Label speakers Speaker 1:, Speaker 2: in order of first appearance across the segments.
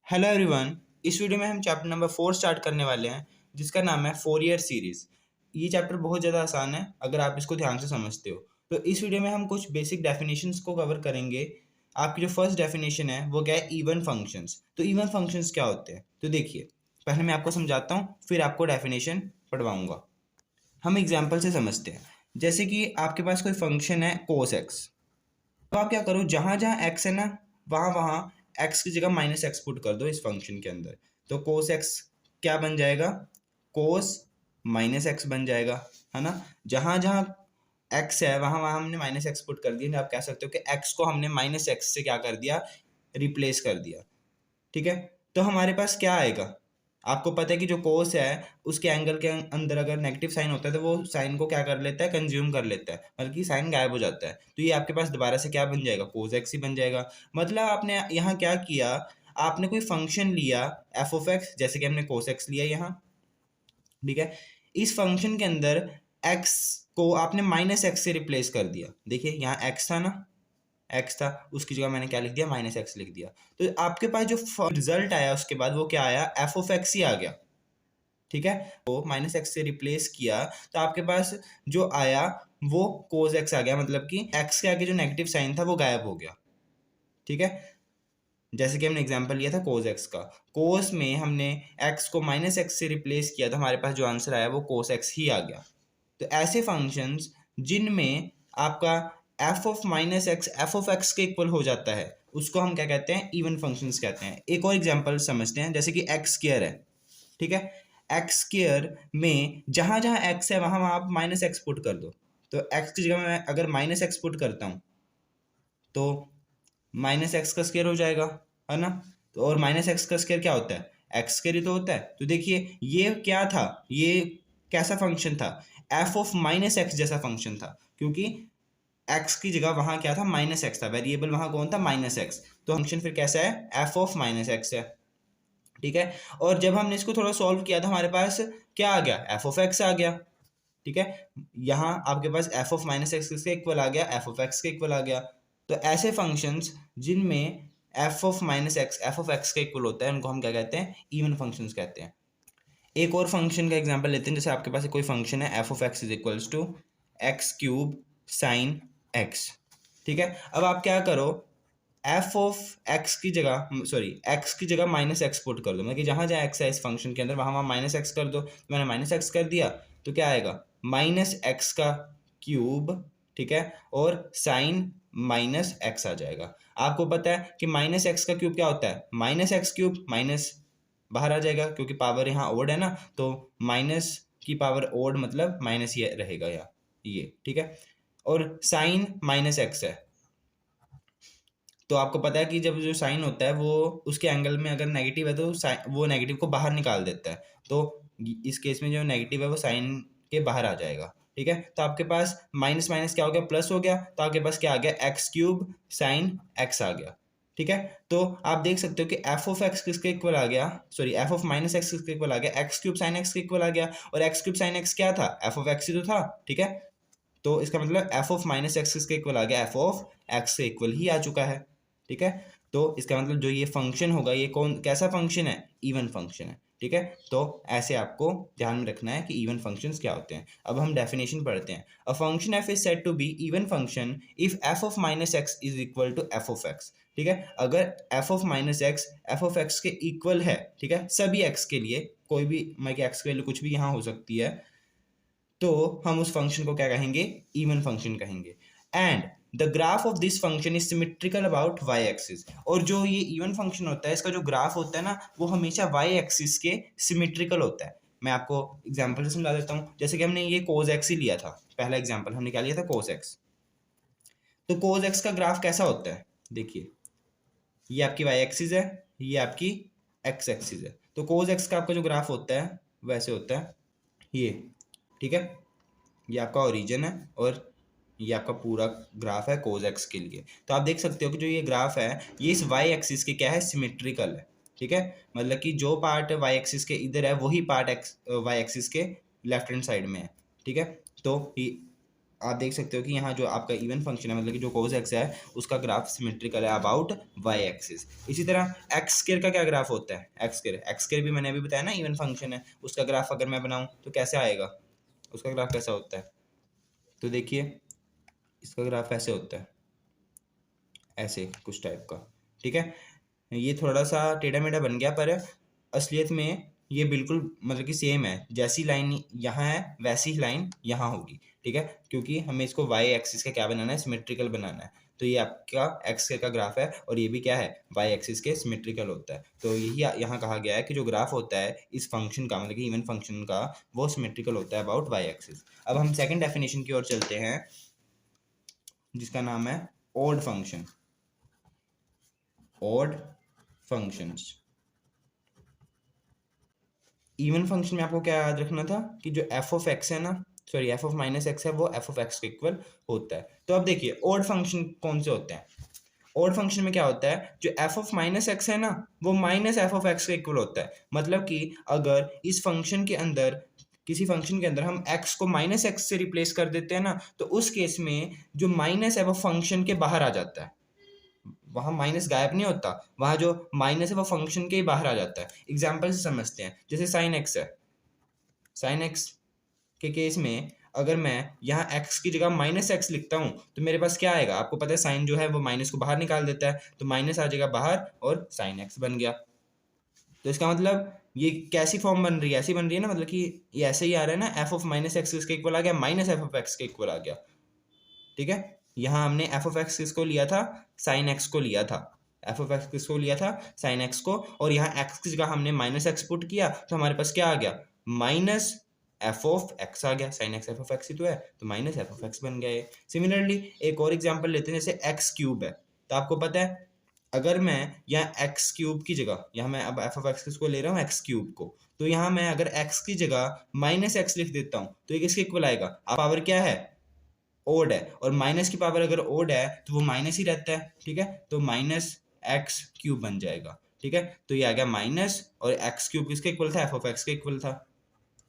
Speaker 1: Hello everyone. इस video में हम चैप्टर नंबर 4 स्टार्ट करने वाले हैं जिसका नाम है फोरियर सीरीज। ये चैप्टर बहुत ज़्यादा आसान है अगर आप इसको ध्यान से समझते हो। तो इस वीडियो में हम कुछ बेसिक डेफिनेशंस को कवर करेंगे। आपकी जो फर्स्ट डेफिनेशन है वो क्या है, इवन फंक्शंस। तो इवन फंक्शंस क्या होते हैं, तो देखिए पहले मैं आपको समझाता हूँ फिर आपको डेफिनेशन पढ़वाऊँगा। हम एग्जाम्पल से समझते हैं। जैसे कि आपके पास कोई फंक्शन है कोस एक्स, तो आप क्या करो, जहाँ जहाँ एक्स है ना वहाँ वहाँ एक्स की जगह माइनस एक्स पुट कर दो इस फंक्शन के अंदर। तो कोस एक्स क्या बन जाएगा, कोस माइनस एक्स बन जाएगा, है ना। जहाँ जहाँ एक्स है वहाँ वहाँ हमने माइनस एक्स पुट कर दिया। आप कह सकते हो कि एक्स को हमने माइनस एक्स से क्या कर दिया, रिप्लेस कर दिया। ठीक है, तो हमारे पास क्या आएगा, आपको पता है कि जो कोस है उसके एंगल के अंदर अगर नेगेटिव साइन होता है तो वो साइन को क्या कर लेता है, कंज्यूम कर लेता है, बल्कि साइन गायब हो जाता है। तो ये आपके पास दोबारा से क्या बन जाएगा, कोस एक्स ही बन जाएगा। मतलब आपने यहाँ क्या किया, आपने कोई फंक्शन लिया एफ ऑफ एक्स, जैसे कि हमने कोस एक्स लिया यहाँ। ठीक है, इस फंक्शन के अंदर एक्स को आपने माइनस एक्स से रिप्लेस कर दिया। देखिए यहाँ एक्स था ना, एक्स था, उसकी जगह मैंने क्या लिख दिया, माइनस एक्स लिख दिया। तो आपके पास जो रिजल्ट आया उसके बाद वो क्या आया, एफ ऑफ एक्स ही आ गया। ठीक है, तो माइनस एक्स से रिप्लेस किया तो आपके पास जो आया वो कोस एक्स आ गया, मतलब कि एक्स के आगे जो नेगेटिव साइन था वो गायब हो गया। ठीक है, जैसे कि हमने एग्जांपल लिया था कोस एक्स का, कोस में हमने एक्स को माइनस एक्स से रिप्लेस किया तो हमारे पास जो आंसर आया वो कोस एक्स ही आ गया। तो ऐसे फंक्शंस जिनमें आपका F of minus x F of x के इक्वल हो जाता है उसको हम क्या कहते हैं, इवन फंक्शंस कहते हैं। एक और एग्जांपल समझते हैं, जैसे कि एक्स स्क्वायर है। ठीक है, एक्स स्क्वायर में जहां जहां एक्स है वहां वहां आप माइनस एक्स पुट कर दो। तो एक्स की जगह मैं अगर माइनस एक्स पुट करता हूं तो माइनस एक्स का स्क्वायर हो जाएगा, है ना। तो और माइनस एक्स का स्क्वायर क्या होता है, एक्स स्क्वायर ही तो होता है। तो देखिए ये क्या था, ये कैसा फंक्शन था, एफ ऑफ माइनस एक्स जैसा फंक्शन था, क्योंकि एक्स की जगह वहां क्या था, माइनस एक्स था, वेरिएबल वहां कौन था, माइनस एक्स। तो फंक्शन फिर कैसा है, एफ ऑफ माइनस एक्स है। ठीक है, और जब हमने इसको थोड़ा सॉल्व किया तो हमारे पास क्या आ गया, एफ ऑफ एक्स आ गया। ठीक है, यहाँ आपके पास एफ ऑफ माइनस एक्स किसके इक्वल आ गया, एफ ऑफ एक्स के इक्वल आ गया। तो ऐसे फंक्शंस जिनमें F of minus x F of x के इक्वल होता है उनको हम क्या कहते हैं, इवन फंक्शंस कहते हैं। एक और फंक्शन का एग्जांपल लेते हैं। जैसे आपके पास कोई फंक्शन है f of x is equals to x cube sine x. ठीक है, अब आप क्या करो, एफ ऑफ एक्स की जगह सॉरी एक्स की जगह माइनस एक्स पुट कर दो, मतलब कि जहाँ जहाँ एक्स है इस फंक्शन के अंदर वहाँ वहाँ माइनस एक्स कर दो। तो मैंने माइनस एक्स कर दिया तो क्या आएगा, माइनस एक्स का क्यूब। ठीक है, और साइन माइनस एक्स आ जाएगा। आपको पता है कि माइनस एक्स का क्यूब क्या होता है, माइनस एक्स क्यूब, माइनस बाहर आ जाएगा क्योंकि पावर यहाँ ओड है ना, तो माइनस की पावर ओड मतलब माइनस ये रहेगा यहाँ ये। ठीक है, और साइन माइनस एक्स है, तो आपको पता है कि जब जो साइन होता है वो उसके एंगल में अगर नेगेटिव है तो वो नेगेटिव को बाहर निकाल देता है। तो इस केस में जो नेगेटिव है वो साइन के बाहर आ जाएगा। ठीक है, तो आपके पास माइनस माइनस क्या हो गया, प्लस हो गया। तो आपके पास क्या आ गया, एक्स क्यूब साइन एक्स आ गया। ठीक है, तो आप देख सकते हो कि एफ ऑफ एक्स किसके इक्वल आ गया, sorry F of minus x किसके इक्वल आ गया, एक्स क्यूब साइन एक्स के इक्वल आ गया। और एक्स क्यूब साइन एक्स क्या था, एफ ऑफ एक्स ही तो था। ठीक है, तो इसका मतलब एफ ऑफ माइनस एक्स किसके इक्वल आ गया, एफ ऑफ एक्स के इक्वल ही आ चुका है। ठीक है, तो इसका मतलब जो ये फंक्शन होगा ये कौन कैसा फंक्शन है, इवन फंक्शन है। ठीक है, तो ऐसे आपको ध्यान में रखना है कि इवन फंक्शंस क्या होते हैं। अब हम डेफिनेशन पढ़ते हैं। A function f is said to be even function if f of minus x is equal to f of x. ठीक है, अगर f of minus x F of x के इक्वल है, ठीक है, सभी एक्स के लिए, कोई भी मतलब एक्स के वैल्यू कुछ भी यहाँ हो सकती है, तो हम उस फंक्शन को क्या कहेंगे, इवन फंक्शन कहेंगे। And the graph of this function is symmetrical about y axis. और जो ये इवन फंक्शन होता है इसका जो ग्राफ होता है ना वो हमेशा वाई एक्सिस के सिमेट्रिकल होता है। मैं आपको एग्जांपल से समझा देता हूँ। जैसे कि हमने ये कोस एक्स ही लिया था, पहला एग्जांपल हमने क्या लिया था, कोस एक्स। तो कोस एक्स का ग्राफ कैसा होता है, देखिए ये आपकी वाई एक्सिस है, ये आपकी एक्स एक्सिस है। तो कोस एक्स का आपका जो ग्राफ होता है वैसे होता है ये। ठीक है, ये आपका ओरिजिन है और ये आपका पूरा ग्राफ है कोस एक्स के लिए। तो आप देख सकते हो कि जो ये ग्राफ है ये इस वाई एक्सिस के क्या है, सिमेट्रिकल है। ठीक है, मतलब कि जो पार्ट वाई एक्सिस के इधर है वही पार्ट एक्स वाई एक्सिस के लेफ्ट हैंड साइड में है। ठीक है, तो आप देख सकते हो कि यहाँ जो आपका इवन फंक्शन है, मतलब कि जो cos x है, उसका ग्राफ सिमेट्रिकल है अबाउट y एक्सिस। इसी तरह एक्स स्क्वायर का क्या ग्राफ होता है, एक्स स्क्वायर भी मैंने अभी बताया ना इवन फंक्शन है, उसका ग्राफ अगर मैं बनाऊँ तो कैसे आएगा, उसका ग्राफ कैसा होता है, तो देखिए इसका ग्राफ ऐसे होता है, ऐसे कुछ टाइप का, ठीक है। ये थोड़ा सा टेढ़ा मेढ़ा बन गया, पर असलियत में ये बिल्कुल मतलब कि सेम है, जैसी लाइन यहाँ है वैसी ही लाइन यहाँ होगी, ठीक है, क्योंकि हमें इसको वाई एक्सिस का क्या बनाना है, सिमेट्रिकल बनाना है। तो ये आपका एक्स का ग्राफ है और ये भी क्या है, वाई एक्सिस के सिमेट्रिकल होता है। तो यही यहाँ कहा गया है कि जो ग्राफ होता है इस फंक्शन का, मतलब कि इवन फंक्शन का, वो सिमेट्रिकल होता है अबाउट वाई एक्सिस। अब हम सेकेंड डेफिनेशन की ओर चलते हैं, जिसका नाम है odd function. Odd functions, even function में आपको क्या याद रखना था कि जो एफ ऑफ एक्स है ना, sorry F of minus x है, वो एफ ऑफ एक्स के इक्वल होता है। तो अब देखिए ऑड फंक्शन कौन से होते हैं, ऑड फंक्शन में क्या होता है, जो एफ ऑफ माइनस एक्स है ना, वो माइनस एफ ऑफ एक्स के इक्वल होता है। मतलब कि अगर इस फंक्शन के अंदर, किसी फंक्शन के अंदर हम x को माइनस एक्स से रिप्लेस कर देते हैं ना, तो उस केस में जो माइनस है वो फंक्शन के बाहर आ जाता है, वहाँ माइनस गायब नहीं होता, वहाँ जो माइनस है वो फंक्शन के ही बाहर आ जाता है। एग्जाम्पल से समझते हैं, जैसे साइन एक्स है, साइन एक्स के केस में अगर मैं यहाँ x की जगह माइनस एक्स लिखता हूँ तो मेरे पास क्या आएगा, आपको पता है साइन जो है वो माइनस को बाहर निकाल देता है, तो माइनस आ जाएगा बाहर और साइन एक्स बन गया। तो इसका मतलब ये कैसी फॉर्म बन रही है, ऐसी बन रही है ना, मतलब कि ये ऐसे ही आ रहा है ना, एफ ऑफ माइनस एक्स इसके इक्वल आ गया, माइनस एफ ऑफ एक्स के इक्वल आ गया, ठीक है। यहाँ हमने एफ ऑफ एक्स किसको लिया था, साइन एक्स को लिया था, एफ ऑफ एक्स किसको लिया था, साइन एक्स को, और यहाँ एक्स की जगह हमने माइनस एक्स पुट किया, तो हमारे पास क्या आ गया, माइनस एफ ऑफ एक्स आ गया, sine X F of X ही तो है, तो माइनस एफ ऑफ एक्स बन गया ये। सिमिलरली एक और एग्जांपल लेते हैं, जैसे एक्स क्यूब है, तो आपको पता है अगर मैं यहाँ एक्स क्यूब की जगह, यहाँ मैं अब एफ ऑफ एक्स किसको ले रहा हूँ, एक्स क्यूब को, तो यहाँ मैं अगर एक्स की जगह माइनस एक्स लिख देता हूँ तो ये किसके इक्वल आएगा, आप पावर क्या है, ओड है, और माइनस की पावर अगर ओड है तो वो माइनस ही रहता है, ठीक है, तो माइनस एक्स क्यूब बन जाएगा, ठीक है। तो ये आ गया माइनस, और एक्स क्यूब किसके इक्वल था, एफ ऑफ एक्स के इक्वल था,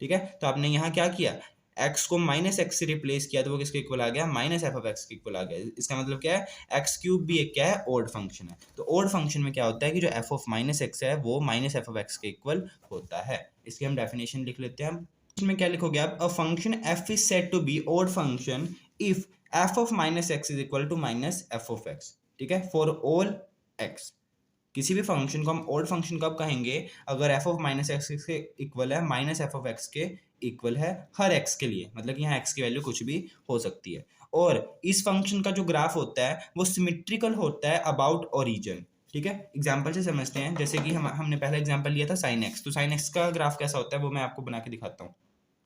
Speaker 1: ठीक है। तो आपने यहाँ क्या किया, एक्स को माइनस एक्स से रिप्लेस किया, तो वो किसके इक्वल आ गया, माइनस एफ ऑफ एक्स के इक्वल आ गया। इसका मतलब क्या है, एक्स क्यूब भी एक क्या है, ओड फंक्शन है। तो ओड फंक्शन में क्या होता है कि जो एफ ऑफ माइनस एक्स है वो माइनस एफ ऑफ एक्स के इक्वल होता है। इसकी हम डेफिनेशन लिख लेते हैं। इसमें क्या लिखोगे आप, a function f is said to be odd function if f of minus x is equal to minus F of x, ठीक है, फॉर ऑल एक्स। किसी भी फंक्शन को हम ऑड फंक्शन कब कहेंगे, अगर एफ ऑफ माइनस एक्स के इक्वल है, माइनस एफ ऑफ एक्स के इक्वल है हर एक्स के लिए, मतलब कि यहाँ एक्स की वैल्यू कुछ भी हो सकती है। और इस फंक्शन का जो ग्राफ होता है वो सिमेट्रिकल होता है अबाउट ओरिजिन, ठीक है। एग्जाम्पल से समझते हैं, जैसे कि हमने पहला एग्जाम्पल लिया था साइन एक्स, तो साइन एक्स का ग्राफ कैसा होता है वो मैं आपको बना के दिखाता हूँ।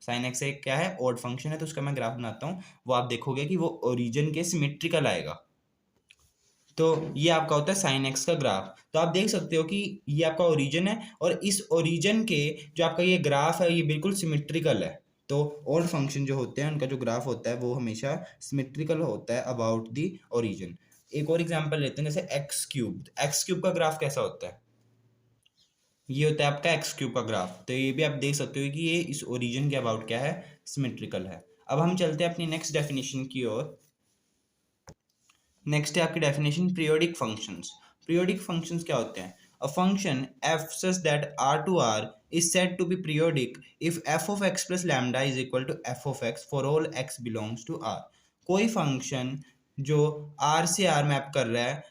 Speaker 1: साइन एक्स एक क्या है, ऑड फंक्शन है, तो उसका मैं ग्राफ बनाता हूँ, वो आप देखोगे कि वो ओरिजिन के सिमेट्रिकल आएगा। तो ये आपका होता है साइन एक्स का ग्राफ। तो आप देख सकते हो कि ये आपका ओरिजिन है, और इस ओरिजिन के जो आपका ये ग्राफ है ये बिल्कुल सिमेट्रिकल है। तो ऑड फंक्शन जो होते हैं उनका जो ग्राफ होता है वो हमेशा सिमेट्रिकल होता है अबाउट दी ओरिजिन। एक और एग्जांपल लेते हैं, जैसे एक्स क्यूब का ग्राफ कैसा होता है, ये होता है आपका एक्स क्यूब का ग्राफ। तो ये भी आप देख सकते हो कि ये इस ओरिजिन के अबाउट क्या है, सिमेट्रिकल है। अब हम चलते हैं अपनी नेक्स्ट डेफिनेशन की ओर। नेक्स्ट है आपकी definition periodic functions. Periodic functions क्या होते हैं, a function f such that R to R is said to be periodic if f of x plus lambda is equal to f of x for all x belongs to R. कोई function जो R से R map कर रहा है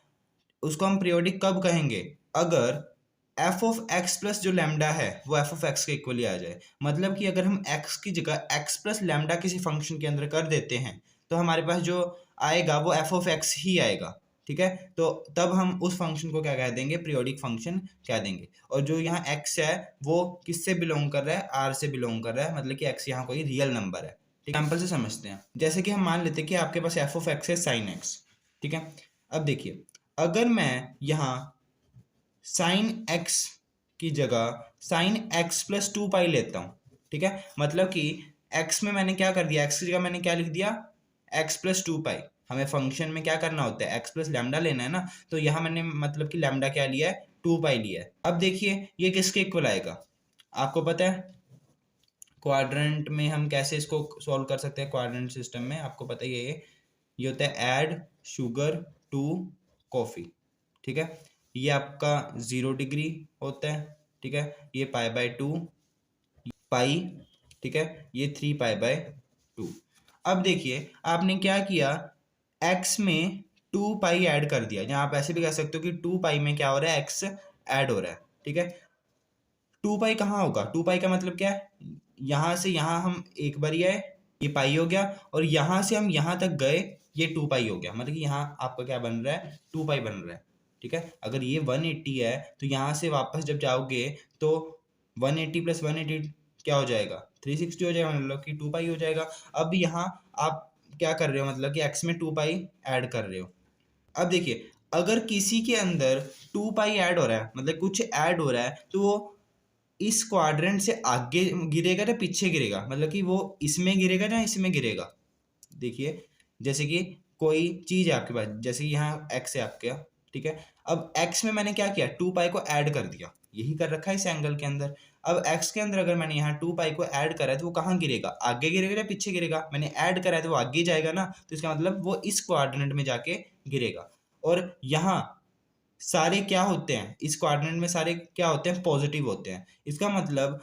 Speaker 1: उसको हम पीरियोडिक कब कहेंगे, अगर एफ ऑफ एक्स प्लस जो लैम्डा है वो एफ ऑफ एक्स के इक्वली आ जाए। मतलब कि अगर हम एक्स की जगह एक्स प्लस लैम्डा किसी फंक्शन के अंदर कर देते हैं तो हमारे पास जो आएगा वो एफ ऑफ एक्स ही आएगा, ठीक है। तो तब हम उस फंक्शन को क्या कह देंगे, पीरियोडिक फंक्शन कह देंगे। और जो यहाँ एक्स है वो किससे बिलोंग कर रहा है, आर से बिलोंग कर रहा है, मतलब कि एक्स यहाँ कोई रियल नंबर है। एग्जाम्पल से समझते हैं, जैसे कि हम मान लेते हैं कि आपके पास एफ ऑफ एक्स है साइन एक्स, ठीक है। अब देखिए अगर मैं यहाँ साइन एक्स की जगह साइन एक्स प्लस टू पाई लेता हूँ, ठीक है, मतलब कि एक्स में मैंने क्या कर दिया, एक्स की जगह मैंने क्या लिख दिया, एक्स प्लस टू पाई। हमें फंक्शन में क्या करना होता है, एक्स प्लस लैम्डा लेना है ना, तो यहाँ मैंने मतलब कि लैम्डा क्या लिया है, टू पाई लिया है। अब देखिए ये किसके इक्वल आएगा, आपको पता है क्वाड्रेंट में हम कैसे इसको सॉल्व कर सकते हैं? क्वाड्रेंट सिस्टम में आपको पता ही है ये होता है ऐड शुगर टू कॉफ़ी, ठीक है। ये आपका 0 डिग्री होता है, ठीक है। ये पाई/2 पाई, ठीक है। ये 3 पाई/2। अब देखिए आपने क्या किया, x में 2 पाई ऐड कर दिया, जहाँ आप ऐसे भी कह सकते हो कि 2 पाई में क्या हो रहा है, x ऐड हो रहा है, ठीक है। 2 पाई कहाँ होगा? 2 पाई का मतलब क्या है? यहाँ से यहाँ हम एक बार ही आए, ये पाई हो गया, और यहाँ से हम यहाँ तक गए, ये 2 पाई हो गया। मतलब कि यहाँ आपका क्या बन रहा है? 2 पाई बन रहा है, ठीक है। अगर ये 180 है तो यहाँ से वापस जब जाओगे तो 180 + 180 क्या हो जाएगा? 360 हो जाएगा, मतलब कि 2 पाई हो जाएगा। अब यहाँ आप क्या कर रहे हो, मतलब कि x में 2 पाई ऐड कर रहे हो। अब देखिए अगर किसी के अंदर 2 पाई ऐड हो रहा है, मतलब कुछ ऐड हो रहा है, तो वो इस क्वाड्रेंट से आगे गिरेगा या पीछे गिरेगा? मतलब कि वो इसमें गिरेगा या इसमें गिरेगा? देखिए जैसे कि कोई चीज़ है आपके पास, जैसे कि यहाँ x है आपके, ठीक है। अब x में मैंने क्या किया, 2 पाई को ऐड कर दिया, यही कर रखा है इस एंगल के अंदर। अब x के अंदर अगर मैंने यहाँ 2 पाई को ऐड करा है तो वो कहाँ गिरेगा? आगे गिरेगा या पीछे गिरेगा? मैंने ऐड करा है तो वो आगे जाएगा ना, तो इसका मतलब वो इस क्वाड्रेंट में जाके गिरेगा। और यहाँ सारे क्या होते हैं, इस क्वाड्रेंट में सारे क्या होते हैं? पॉजिटिव होते हैं। इसका मतलब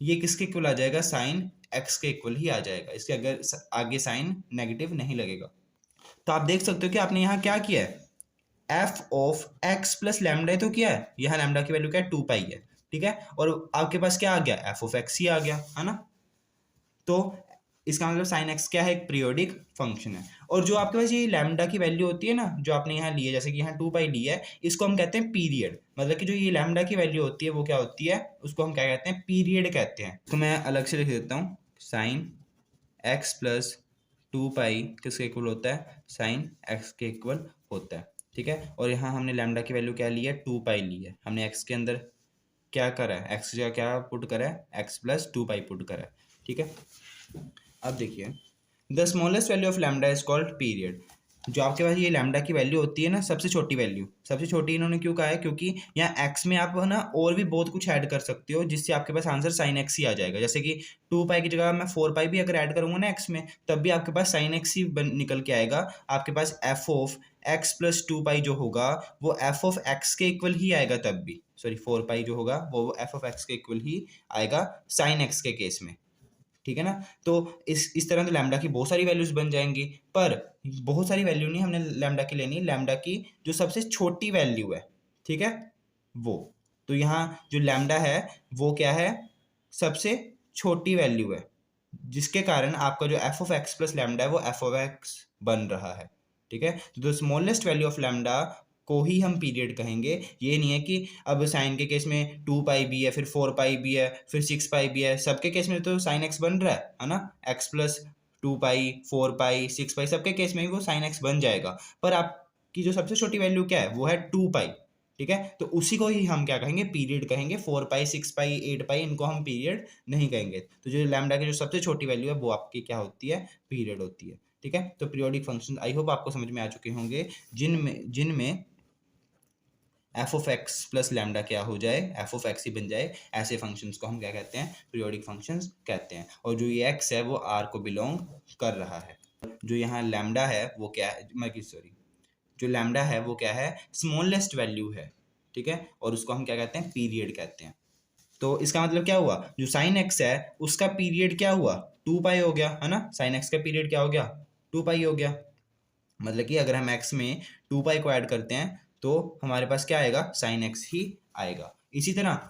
Speaker 1: ये किसके इक्वल आ जाएगा? साइन एक्स के इक्वल ही आ जाएगा, इसके अगर आगे साइन नेगेटिव नहीं लगेगा। तो आप देख सकते हो कि आपने यहाँ क्या किया है, f of x plus lambda तो किया है, यहाँ लैम्डा की वैल्यू क्या है? 2 पाई है, ठीक है। और आपके पास क्या आ गया? एफ ऑफ एक्स ही आ गया, है ना। तो इसका मतलब साइन एक्स क्या है? एक पीरियोडिक फंक्शन है। और जो आपके पास ये लैम्डा की वैल्यू होती है ना, जो आपने यहाँ ली है, जैसे कि यहाँ 2 पाई ली है, इसको हम कहते हैं पीरियड। मतलब कि जो ये लैम्डा की वैल्यू होती है वो क्या होती है, उसको हम क्या कहते हैं? पीरियड कहते हैं। तो मैं अलग से लिख देता हूँ, साइन एक्स प्लस 2 पाई किसके इक्वल होता है? साइन एक्स के इक्वल होता है, ठीक है। और यहाँ हमने लैम्डा की वैल्यू क्या ली है? 2 पाई ली है। हमने एक्स के अंदर क्या करा है? एक्स का क्या पुट करा है? एक्स प्लस 2 पाई पुट करा है, ठीक है। अब देखिए the smallest value of lambda is called period. जो आपके पास ये लैम्डा की वैल्यू होती है ना, सबसे छोटी वैल्यू, सबसे छोटी इन्होंने क्यों कहा है? क्योंकि यहाँ एक्स में आप ना और भी बहुत कुछ ऐड कर सकते हो, जिससे आपके पास आंसर साइन एक्स ही आ जाएगा। जैसे कि 2 पाई की जगह मैं 4 पाई भी अगर ऐड करूंगा ना एक्स में, तब भी आपके पास साइन एक्स ही निकल के आएगा। आपके पास एफ ऑफ एक्स प्लस 2 पाई जो होगा वो एफ ऑफ एक्स के इक्वल ही आएगा, तब भी सॉरी 4 पाई जो होगा वो एफ ऑफ एक्स के इक्वल ही आएगा साइन एक्स के केस में, ठीक है ना। तो इस तरह तो लैम्डा की बहुत सारी वैल्यूज बन जाएंगी, पर बहुत सारी वैल्यू नहीं हमने लैम्डा की लेनी, लैम्डा की जो सबसे छोटी वैल्यू है, ठीक है, वो। तो यहाँ जो लैम्डा है वो क्या है? सबसे छोटी वैल्यू है, जिसके कारण आपका जो F of x plus lambda है वो एफ ऑफ एक्स बन रहा है, ठीक है। तो the smallest value of lambda को ही हम पीरियड कहेंगे। ये नहीं है कि अब साइन के केस में 2 पाई भी है, फिर 4 पाई भी है, फिर 6 पाई भी है, सबके केस में तो साइन एक्स बन रहा है ना। एक्स प्लस 2 पाई, 4 पाई, 6 पाई, सबके केस में भी वो साइन एक्स बन जाएगा। पर आपकी जो सबसे छोटी वैल्यू क्या है? वो है 2 पाई, ठीक है। तो उसी को ही हम क्या कहेंगे? पीरियड कहेंगे। 4 पाई, 6 पाई, 8 पाई इनको हम पीरियड नहीं कहेंगे। तो जो लैम्डा की जो सबसे छोटी वैल्यू है वो आपकी क्या होती है? पीरियड होती है, ठीक है। तो पीरियोडिक फंक्शन आई होप आपको समझ में आ चुके होंगे, जिनमें F of x plus lambda क्या हो जाए? एफ ऑफ एक्स ही बन जाए। ऐसे फंक्शंस को हम क्या कहते हैं? पीरियोडिक फंक्शंस कहते हैं। और जो ये एक्स है वो आर को बिलोंग कर रहा है। जो यहाँ लैम्डा है वो क्या है? जो लैम्डा है वो क्या है? स्मॉलेस्ट वैल्यू है, ठीक है। और उसको हम क्या कहते हैं? पीरियड कहते हैं। तो इसका मतलब क्या हुआ? जो साइन एक्स है उसका पीरियड क्या हुआ? 2 पाई हो गया, है ना। साइन एक्स का पीरियड क्या हो गया? 2 पाई हो गया। मतलब कि अगर हम एक्स में 2 पाई को ऐड करते हैं तो हमारे पास क्या आएगा? साइन एक्स ही आएगा। इसी तरह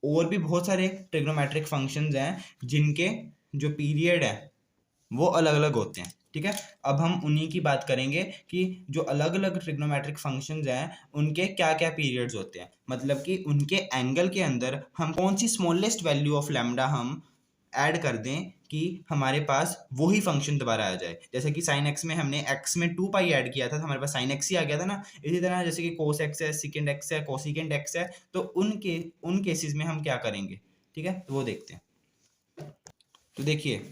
Speaker 1: और भी बहुत सारे ट्रिग्नोमेट्रिक फंक्शंस हैं जिनके जो पीरियड है वो अलग अलग होते हैं, ठीक है। अब हम उन्हीं की बात करेंगे कि जो अलग अलग ट्रिग्नोमेट्रिक फंक्शंस हैं उनके क्या क्या पीरियड्स होते हैं। मतलब कि उनके एंगल के अंदर हम कौन सी स्मॉलेस्ट वैल्यू ऑफ लैम्डा हम ऐड कर दें कि हमारे पास वही फंक्शन दोबारा आ जाए। जैसे कि साइन एक्स में हमने एक्स में 2 पाई ऐड किया था तो हमारे पास साइन एक्स ही आ गया था ना। इसी तरह जैसे कि कोस एक्स है, सिकेंड एक्स है, कोसिकेंड एक्स है, तो उन केसेस में हम क्या करेंगे, ठीक है। तो वो देखते हैं। तो देखिए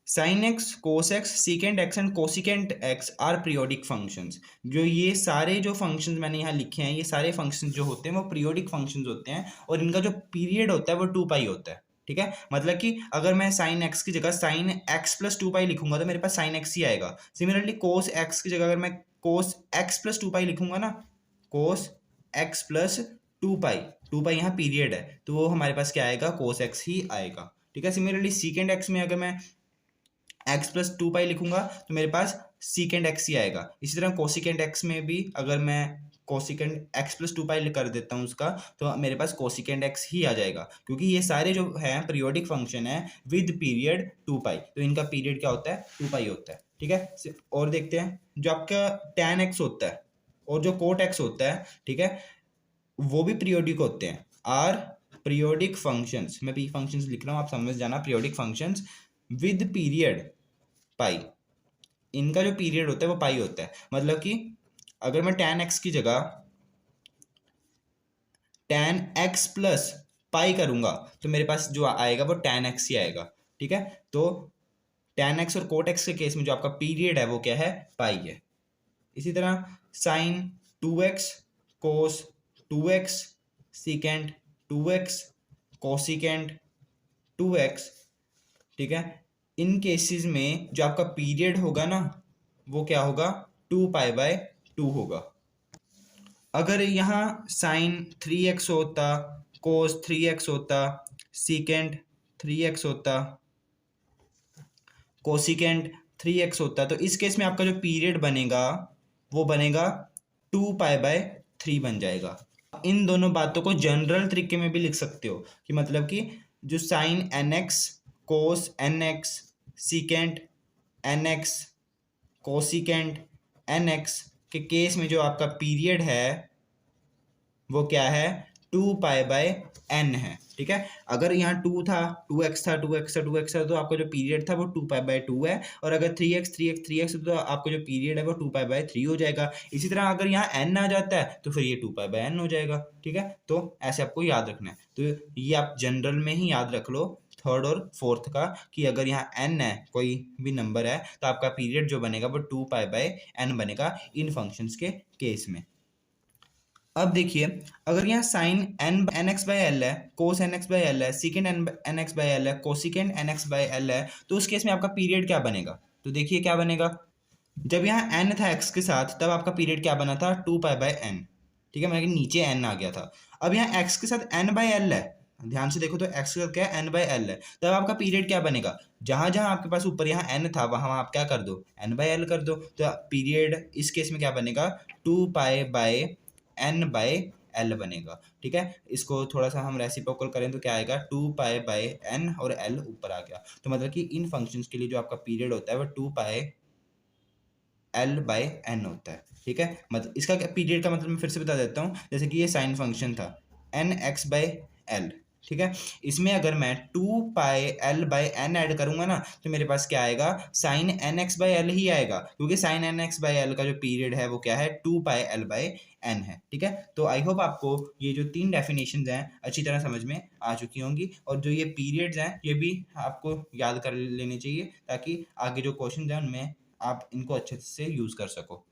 Speaker 1: sine x, cos x, secant x and cosecant x are periodic functions. जो ये सारे जो फंक्शंस मैंने यहाँ लिखे हैं, ये सारे फंक्शंस जो होते हैं वो पीरियोडिक फंक्शंस होते हैं, और इनका जो पीरियड होता है वो 2 पाई होता है, ठीक है, मतलब कि अगर मैं साइन एक्स की जगह साइन एक्स प्लस टू पाई लिखूंगा तो मेरे पास साइन एक्स ही आएगा। सिमिलरली कोस एक्स की जगह अगर मैं कोस एक्स प्लस टू पाई लिखूंगा ना, कोस एक्स प्लस टू पाई यहाँ पीरियड है तो वो हमारे पास क्या आएगा, कोस एक्स ही आएगा। ठीक है, सिमिलरली सीकेंड एक्स में अगर मैं एक्स प्लस टू पाई लिखूंगा तो मेरे पास सीकेंड एक्स ही आएगा। इसी तरह कोसिकेंड एक्स में भी अगर मैं कोसिकेंड एक्स प्लस टू पाई कर देता हूँ उसका, तो मेरे पास कोसिकेंड एक्स ही आ जाएगा, क्योंकि ये सारे जो हैं पीरियोडिक फंक्शन है विद पीरियड टू पाई, तो इनका पीरियड क्या होता है, टू पाई होता है। ठीक है, और देखते हैं जो आपका tan एक्स होता है और जो कोट एक्स होता है, ठीक है, वो भी पीरियोडिक होते हैं। आर पीरियोडिक फंक्शंस, मैं पी फंक्शंस लिख रहा हूँ, आप समझ जाना, पीरियोडिक फंक्शंस विद पीरियड पाई, इनका जो पीरियड होता है वो पाई होता है। मतलब कि अगर मैं tan एक्स की जगह tan एक्स प्लस पाई करूंगा तो मेरे पास जो आएगा वो tan एक्स ही आएगा। ठीक है, तो tan एक्स और कोट एक्स के केस में जो आपका पीरियड है वो क्या है, पाई है। इसी तरह sine two x cos two x secant two x cosecant two x, ठीक है, इन केसेस में जो आपका पीरियड होगा ना वो क्या होगा, टू पाई बाय टू होगा। अगर यहाँ साइन थ्री एक्स होता, कोस थ्री एक्स होता, सीकेंड थ्री एक्स होता, कोसिकेंड थ्री एक्स होता, तो इस केस में आपका जो पीरियड बनेगा वो बनेगा टू पाई बाय थ्री बन जाएगा। इन दोनों बातों को जनरल तरीके में भी लिख सकते हो कि मतलब कि जो sine N X cos N X secant N X cosecant N X के केस में जो आपका पीरियड है वो क्या है, टू पाई बाय एन है। ठीक है, अगर यहाँ टू था, टू एक्स था, टू एक्स था, टू एक्स था, तो आपका जो पीरियड था वो टू पाई बाय टू है। और अगर three x three x three x तो आपका जो पीरियड है वो टू पाई बाय थ्री हो जाएगा। इसी तरह अगर यहाँ एन आ जाता है तो फिर ये टू पाई बाय एन हो जाएगा। ठीक है, तो ऐसे आपको याद रखना है। तो ये आप जनरल में ही याद रख लो थर्ड और फोर्थ का, कि अगर यहाँ एन है कोई भी नंबर है तो आपका पीरियड जो बनेगा वो टू पाई बाय एन बनेगा इन फंक्शंस के केस में। अब देखिए, अगर यहाँ sine N X by L है, cos N X by L है, secant N X by L है, cosecant N X by L है, तो उस केस में आपका पीरियड क्या बनेगा, तो देखिए क्या बनेगा। जब यहाँ एन था एक्स के साथ तब आपका पीरियड क्या बना था, टू पाई बाई एन। ठीक है, मतलब नीचे एन आ गया था। अब यहाँ एक्स के साथ एन बाई एल है, ध्यान से देखो तो एक्स के साथ क्या है, एन बाई एल है, तब आपका पीरियड क्या बनेगा, जहां जहां आपके पास ऊपर यहाँ एन था वहां आप क्या कर दो, एन बाई एल कर दो, तो पीरियड इस केस में क्या बनेगा, two pi by n by l बनेगा। ठीक है, इसको थोड़ा सा हम रेसिप्रोकल करें तो क्या आएगा, टू पाई बाई एन और एल ऊपर आ गया। तो मतलब कि इन फंक्शंस के लिए जो आपका पीरियड होता है वो two pi L by n होता है। ठीक है, मतलब इसका पीरियड का मतलब मैं फिर से बता देता हूँ। जैसे कि ये साइन फंक्शन था एन एक्स बाई एल, ठीक है, इसमें अगर मैं two pi L by N add करूंगा ना तो मेरे पास क्या आएगा, sine N X by L ही आएगा, क्योंकि sine N X by L का जो पीरियड है वो क्या है, two pi L by N है। ठीक है, तो आई होप आपको ये जो तीन डेफिनेशंस हैं अच्छी तरह समझ में आ चुकी होंगी, और जो ये पीरियड्स हैं ये भी आपको याद कर लेने चाहिए ताकि आगे जो क्वेश्चन हैं उनमें आप इनको अच्छे से यूज़ कर सको।